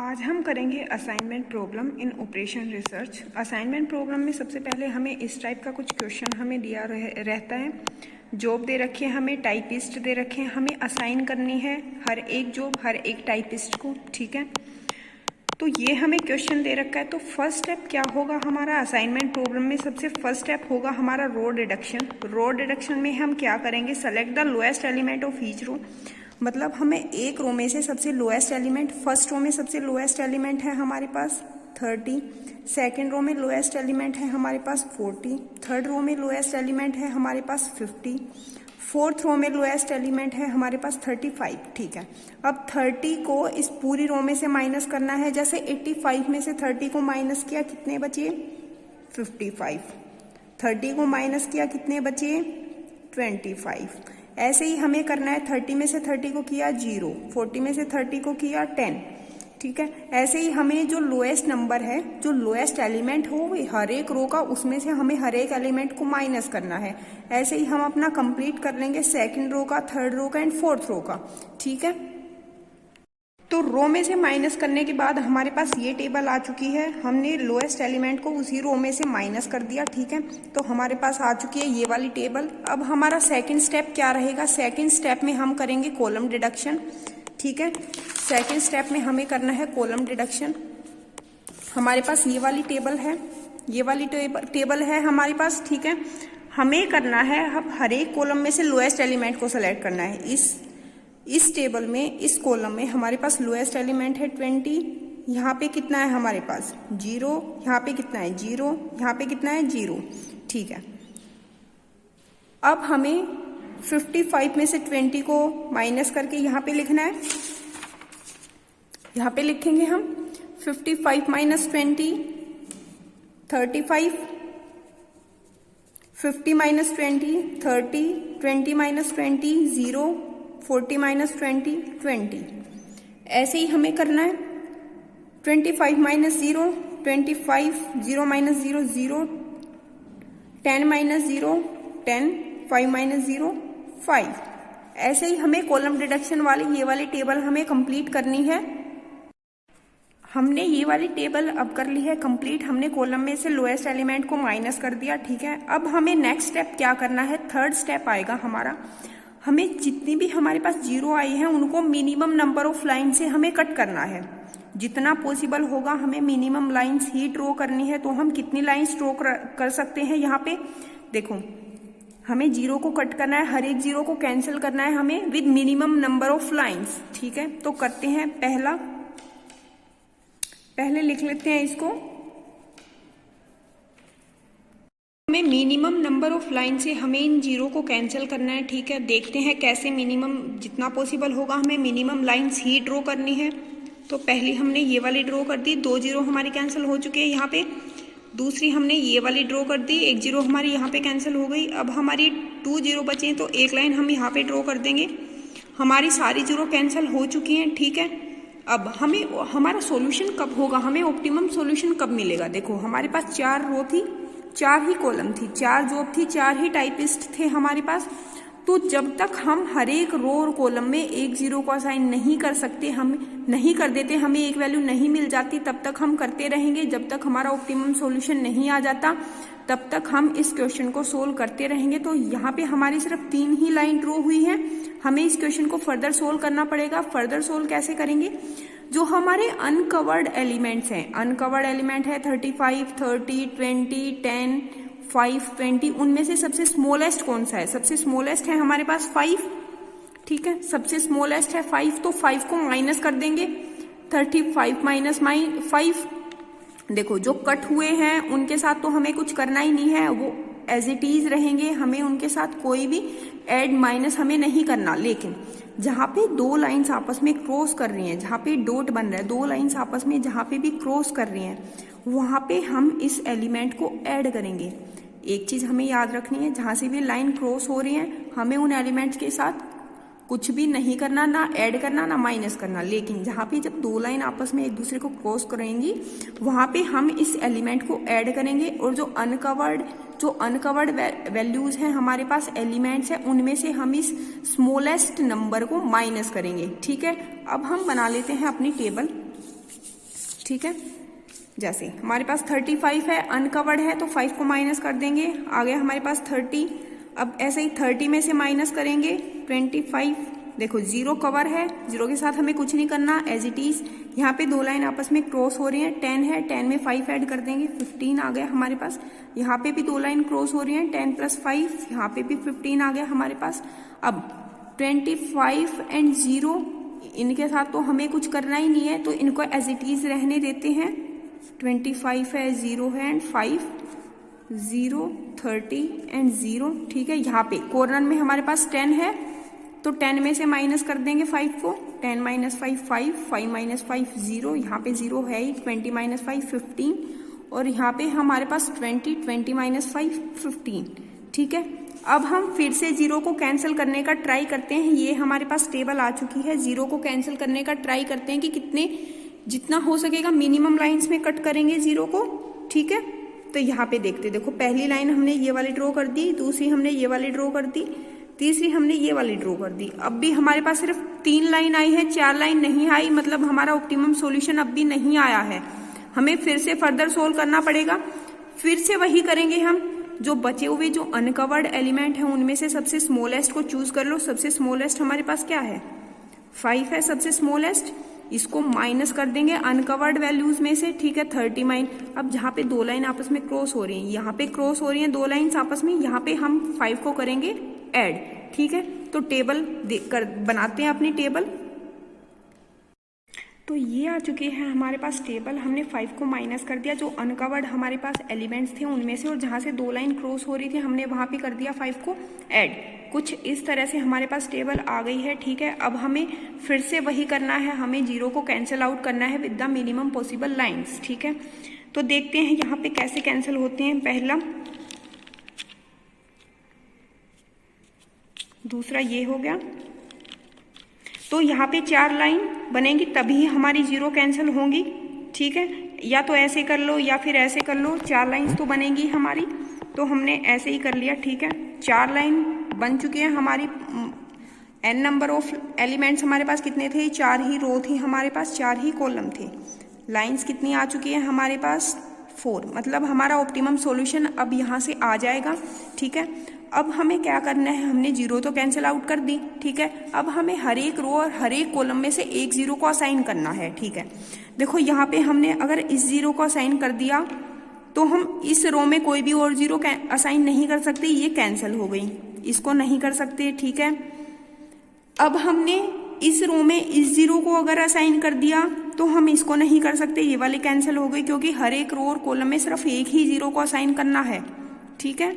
आज हम करेंगे assignment problem in operation research. Assignment problem में सबसे पहले हमें इस टाइप का कुछ क्वेश्चन हमें दिया रहता है। जॉब दे रखी है, हमें टाइपिस्ट दे रखे हैं, हमें असाइन करनी है हर एक जॉब हर एक टाइपिस्ट को। ठीक है, तो ये हमें क्वेश्चन दे रखा है। तो फर्स्ट स्टेप क्या होगा हमारा असाइनमेंट प्रॉब्लम में? सबसे फर्स्ट स्टेप होगा हमारा रो रिडक्शन। रो रिडक्शन में हम क्या करेंगे? Select the lowest element of each row. मतलब हमें एक रो में से सबसे लोएस्ट एलिमेंट, फर्स्ट रो में सबसे लोएस्ट एलिमेंट है हमारे पास 30, सेकेंड रो में लोएस्ट एलिमेंट है हमारे पास 40, थर्ड रो में लोएस्ट एलिमेंट है हमारे पास 50, फोर्थ रो में लोएस्ट एलिमेंट है हमारे पास 35। ठीक है, अब 30 को इस पूरी रो में से माइनस करना है। जैसे 85 में से 30 को माइनस किया, कितने बचे? 55। 30 को माइनस किया, कितने बचे? 25। ऐसे ही हमें करना है। 30 में से 30 को किया 0, 40 में से 30 को किया 10। ठीक है, ऐसे ही हमें जो लोएस्ट नंबर है, जो लोएस्ट एलिमेंट हो हर एक रो का, उसमें से हमें हर एक एलिमेंट को माइनस करना है। ऐसे ही हम अपना कंप्लीट कर लेंगे सेकंड रो का, थर्ड रो का एंड फोर्थ रो का। ठीक है, तो रो में से माइनस करने के बाद हमारे पास ये टेबल आ चुकी है। हमने लोएस्ट एलिमेंट को उसी रो में से माइनस कर दिया। ठीक है, तो हमारे पास आ चुकी है ये वाली टेबल। अब हमारा सेकंड स्टेप क्या रहेगा? सेकंड स्टेप में हम करेंगे कॉलम डिडक्शन। ठीक है, सेकंड स्टेप में हमें करना है कॉलम डिडक्शन। हमारे पास ये वाली टेबल है, ये वाली टेबल है हमारे पास। ठीक है, हमें करना है, अब हर एक कॉलम में से लोएस्ट एलिमेंट को सेलेक्ट करना है। इस टेबल में, इस कॉलम में हमारे पास लोएस्ट एलिमेंट है 20। यहाँ पे कितना है हमारे पास? 0। यहाँ पे कितना है? 0। यहाँ पे कितना है? 0। ठीक है, अब हमें 55 में से 20 को माइनस करके यहाँ पे लिखना है। यहाँ पे लिखेंगे हम 55 माइनस 20 35, 50 माइनस 20 30, 20 माइनस 20 0, 40 माइनस 20 20। ऐसे ही हमें करना है। 25 माइनस 0 25, 0 माइनस 0 0, 10 माइनस 0 10, 5 माइनस 0 5। ऐसे ही हमें कॉलम डिडक्शन वाली ये वाली टेबल हमें कंप्लीट करनी है। हमने ये वाली टेबल अब कर ली है कंप्लीट। हमने कॉलम में से लोएस्ट एलिमेंट को माइनस कर दिया। ठीक है, अब हमें नेक्स्ट स्टेप क्या करना है? थर्ड स्टेप आएगा हमारा। हमें जितनी भी हमारे पास जीरो आई है उनको मिनिमम नंबर ऑफ लाइन से हमें कट करना है। जितना पॉसिबल होगा हमें मिनिमम लाइंस ही ड्रॉ करनी है। तो हम कितनी लाइंस ड्रॉ कर सकते हैं? यहाँ पे देखो, हमें जीरो को कट करना है, हर एक जीरो को कैंसिल करना है हमें with minimum number of lines. ठीक है, तो करते हैं। पहले लिख लेते हैं इसको। हमें मिनिमम नंबर ऑफ लाइन से हमें इन जीरो को कैंसिल करना है। ठीक है, देखते हैं कैसे। मिनिमम जितना पॉसिबल होगा हमें मिनिमम लाइंस ही ड्रॉ करनी है। तो पहली हमने ये वाली ड्रॉ कर दी, 2 जीरो हमारी कैंसिल हो चुकी है यहाँ पे। दूसरी हमने ये वाली ड्रॉ कर दी, 1 जीरो हमारी यहाँ पे कैंसिल हो गई। अब हमारी 2 जीरो बचे, तो एक लाइन हम यहाँ पे ड्रॉ कर देंगे। हमारी सारी जीरो कैंसिल हो चुकी हैं। ठीक है, अब हमें हमारा सॉल्यूशन कब होगा, हमें ऑप्टिमम सॉल्यूशन कब मिलेगा? देखो, हमारे पास 4 रो थी, 4 ही कॉलम थी, 4 जॉब थी, 4 ही टाइपिस्ट थे हमारे पास। तो जब तक हम हर एक रो और कॉलम में एक जीरो को असाइन नहीं कर सकते, हम नहीं कर देते, हमें एक वैल्यू नहीं मिल जाती, तब तक हम करते रहेंगे। जब तक हमारा ऑप्टिमम सॉल्यूशन नहीं आ जाता तब तक हम इस क्वेश्चन को सोल्व करते रहेंगे। तो यहाँ पे हमारी सिर्फ 3 ही लाइन ड्रॉ हुई है। हमें इस क्वेश्चन को फर्दर सोल्व करना पड़ेगा। फर्दर सोल्व कैसे करेंगे? जो हमारे अनकवर्ड एलिमेंट्स हैं, अनकवर्ड एलिमेंट है 35, 30, 20, 10, 5, 20, उनमें से सबसे स्मॉलेस्ट कौन सा है? सबसे स्मॉलेस्ट है हमारे पास 5। ठीक है, सबसे स्मॉलेस्ट है 5, तो 5 को माइनस कर देंगे। 35 माइनस 5। देखो, जो कट हुए हैं उनके साथ तो हमें कुछ करना ही नहीं है, वो एज इट इज रहेंगे। हमें उनके साथ कोई भी ऐड माइनस हमें नहीं करना। लेकिन जहाँ पे 2 लाइंस आपस में क्रॉस कर रही हैं, जहाँ पे डॉट बन रहा है, 2 लाइंस आपस में जहाँ पे भी क्रॉस कर रही हैं, वहाँ पे हम इस एलिमेंट को ऐड करेंगे। एक चीज हमें याद रखनी है, जहाँ से भी लाइन क्रॉस हो रही है हमें उन एलिमेंट्स के साथ कुछ भी नहीं करना, ना ऐड करना ना माइनस करना। लेकिन जहाँ पे जब 2 लाइन आपस में एक दूसरे को क्रॉस करेंगी वहाँ पे हम इस एलिमेंट को ऐड करेंगे। और जो अनकवर्ड वैल्यूज हैं हमारे पास, एलिमेंट्स हैं, उनमें से हम इस स्मॉलेस्ट नंबर को माइनस करेंगे। ठीक है, अब हम बना लेते हैं अपनी टेबल। ठीक है। जैसे हमारे पास 35 है, अनकवर्ड है, तो 5 को माइनस कर देंगे, आ गया हमारे पास 30। अब ऐसे ही 30 में से माइनस करेंगे 25। देखो 0 कवर है, 0 के साथ हमें कुछ नहीं करना, एज इट इज। यहाँ पे दो लाइन आपस में क्रॉस हो रही हैं, 10 है, 10 में 5 ऐड कर देंगे, 15 आ गया हमारे पास। यहाँ पे भी दो लाइन क्रॉस हो रही हैं, 10 + 5, यहाँ पे भी 15 आ गया हमारे पास। अब 25 एंड 0 इनके साथ तो हमें कुछ करना ही नहीं है, तो इनको एज इट इज रहने देते हैं। 25 है, 0 है एंड 5, 0, 30 एंड 0, ठीक है। यहाँ पे कॉर्नर में हमारे पास 10 है, तो 10 में से माइनस कर देंगे 5 को, 10 - 5 5, 5 - 5 0, यहाँ पे 0 है ही, 20 - 5 15, और यहाँ पे हमारे पास 20, 20 - 5 15, ठीक है। अब हम फिर से 0 को कैंसिल करने का ट्राई करते हैं। ये हमारे पास टेबल आ चुकी है, 0 को कैंसिल करने का ट्राई करते हैं कि कितने, जितना हो सकेगा मिनिमम लाइंस में कट करेंगे 0 को, ठीक है। तो यहाँ पे देखते, देखो पहली लाइन हमने ये वाली ड्रॉ कर दी, दूसरी हमने ये वाली ड्रॉ कर दी, तीसरी हमने ये वाली ड्रॉ कर दी। अब भी हमारे पास सिर्फ 3 लाइन आई है, 4 लाइन नहीं आई, मतलब हमारा ऑप्टिमम सॉल्यूशन अब भी नहीं आया है। हमें फिर से फर्दर सोल्व करना पड़ेगा। फिर से वही करेंगे हम, जो बचे हुए जो अनकवर्ड एलिमेंट है उनमें से सबसे स्मॉलेस्ट को चूज कर लो। सबसे स्मॉलेस्ट हमारे पास क्या है, 5 है सबसे स्मॉलेस्ट, इसको माइनस कर देंगे अनकवर्ड वैल्यूज में से, ठीक है। 39। अब जहाँ पे दो लाइन आपस में क्रॉस हो रही हैं, यहाँ पे क्रॉस हो रही हैं दो लाइन्स आपस में, यहाँ पे हम 5 को करेंगे ऐड, ठीक है। तो टेबल बनाते हैं अपनी टेबल। तो ये आ चुकी है हमारे पास टेबल। हमने 5 को माइनस कर दिया जो अनकवर्ड हमारे पास एलिमेंट्स थे उनमें से, और जहाँ से दो लाइन क्रॉस हो रही थी हमने वहाँ पे कर दिया 5 को ऐड। कुछ इस तरह से हमारे पास टेबल आ गई है, ठीक है। अब हमें फिर से वही करना है, हमें 0 को कैंसिल आउट करना है with the minimum possible lines, ठीक है। तो देखते हैं यहाँ पे कैसे कैंसिल होते हैं। पहला, दूसरा ये हो गया। तो यहाँ पे 4 लाइन बनेंगी तभी हमारी 0 कैंसिल होंगी, ठीक है। या तो ऐसे कर लो या फिर ऐसे कर लो, 4 लाइन्स तो बनेंगी हमारी। तो हमने ऐसे ही कर लिया, ठीक है। 4 लाइन बन चुकी है हमारी। n नंबर ऑफ एलिमेंट्स हमारे पास कितने थे, 4 ही रो थी हमारे पास, 4 ही कॉलम थे। लाइन्स कितनी आ चुकी है हमारे पास, 4, मतलब हमारा ऑप्टिमम सॉल्यूशन अब यहाँ से आ जाएगा, ठीक है। अब हमें क्या करना है, हमने 0 तो कैंसिल आउट कर दी, ठीक है। अब हमें हर एक रो और हर एक कॉलम में से एक 0 को असाइन करना है, ठीक है। देखो यहाँ पे हमने अगर इस 0 को असाइन कर दिया तो हम इस रो में कोई भी और 0 असाइन नहीं कर सकते, ये कैंसिल हो गई, इसको नहीं कर सकते, ठीक है। अब हमने इस रो में इस 0 को अगर असाइन कर दिया तो हम इसको नहीं कर सकते, ये वाली कैंसिल हो गई, क्योंकि हर एक रो और कॉलम में सिर्फ एक ही 0 को असाइन करना है, ठीक है।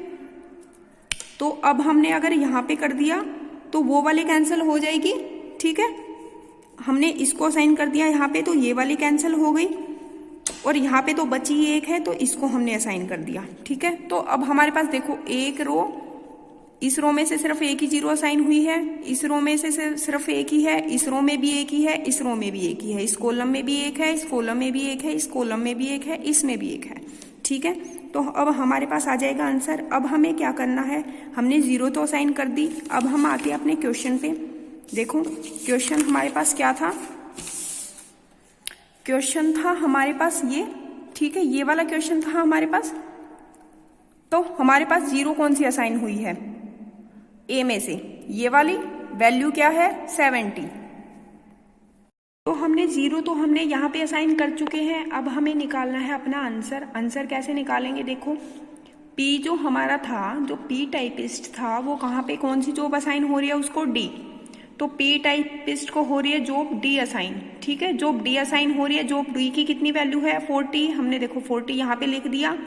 तो अब हमने अगर यहाँ पे कर दिया तो वो वाली कैंसिल हो जाएगी, ठीक है। हमने इसको असाइन कर दिया यहाँ पे तो ये वाली कैंसिल हो गई, और यहाँ पे तो बची एक है तो इसको हमने असाइन कर दिया, ठीक है। तो अब हमारे पास देखो एक रो, इस रो में से सिर्फ एक ही 0 असाइन हुई है, इस रो में से सिर्फ एक ही है, इस रो में भी एक ही है, इस रो में भी एक ही है, इस कॉलम में भी एक है, इस कॉलम में भी एक है, इस कॉलम में भी एक है, इसमें भी एक है, ठीक है। तो अब हमारे पास आ जाएगा आंसर। अब हमें क्या करना है, हमने 0 तो असाइन कर दी। अब हम आते हैं अपने क्वेश्चन पे। देखो क्वेश्चन हमारे पास क्या था, क्वेश्चन था हमारे पास ये, ठीक है, ये वाला क्वेश्चन था हमारे पास। तो हमारे पास 0 कौन सी असाइन हुई है, ए में से ये वाली वैल्यू क्या है, 70। तो हमने 0 तो हमने यहाँ पे असाइन कर चुके हैं। अब हमें निकालना है अपना आंसर। आंसर कैसे निकालेंगे, देखो P जो हमारा था, जो P टाइपिस्ट था, वो कहाँ पे कौन सी जॉब असाइन हो रही है उसको, D। तो P टाइपिस्ट को हो रही है जॉब D असाइन, ठीक है। जॉब D असाइन हो रही है, जॉब D की कितनी वैल्यू है, 40। हमने देखो 40 यहाँ पे लिख दिया।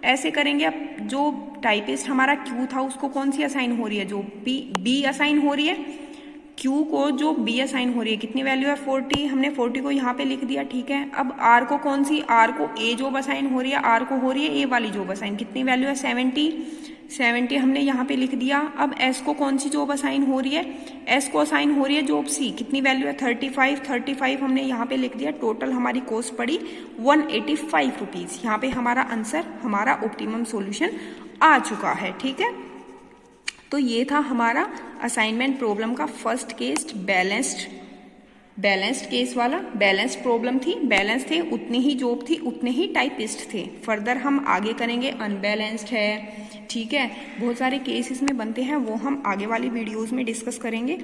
ऐसे करेंगे। अब जो टाइपिस्ट हमारा Q था उसको कौन सी असाइन हो रही है, जो B असाइन हो रही है। Q को जो B असाइन हो रही है, कितनी वैल्यू है, 40। हमने 40 को यहाँ पे लिख दिया, ठीक है। अब R को कौन सी, R को A जॉब असाइन हो रही है, R को हो रही है A वाली जॉब असाइन, कितनी वैल्यू है, 70 हमने यहाँ पे लिख दिया। अब S को कौन सी जॉब असाइन हो रही है, S को असाइन हो रही है जॉब C, कितनी वैल्यू है, 35 हमने यहाँ पे लिख दिया। टोटल हमारी कॉस्ट पड़ी 185 रुपीज। यहाँ पे हमारा आंसर, हमारा ऑप्टिमम सॉल्यूशन आ चुका है, ठीक है। तो ये था हमारा असाइनमेंट प्रॉब्लम का first case, balanced balanced case वाला, बैलेंस्ड प्रॉब्लम थी, बैलेंस थे, उतनी ही जॉब थी, उतने ही टाइपिस्ट थे। फर्दर हम आगे करेंगे, अनबैलेंस्ड है, ठीक है, बहुत सारे केस इसमें बनते हैं, वो हम आगे वाली वीडियोस में डिस्कस करेंगे।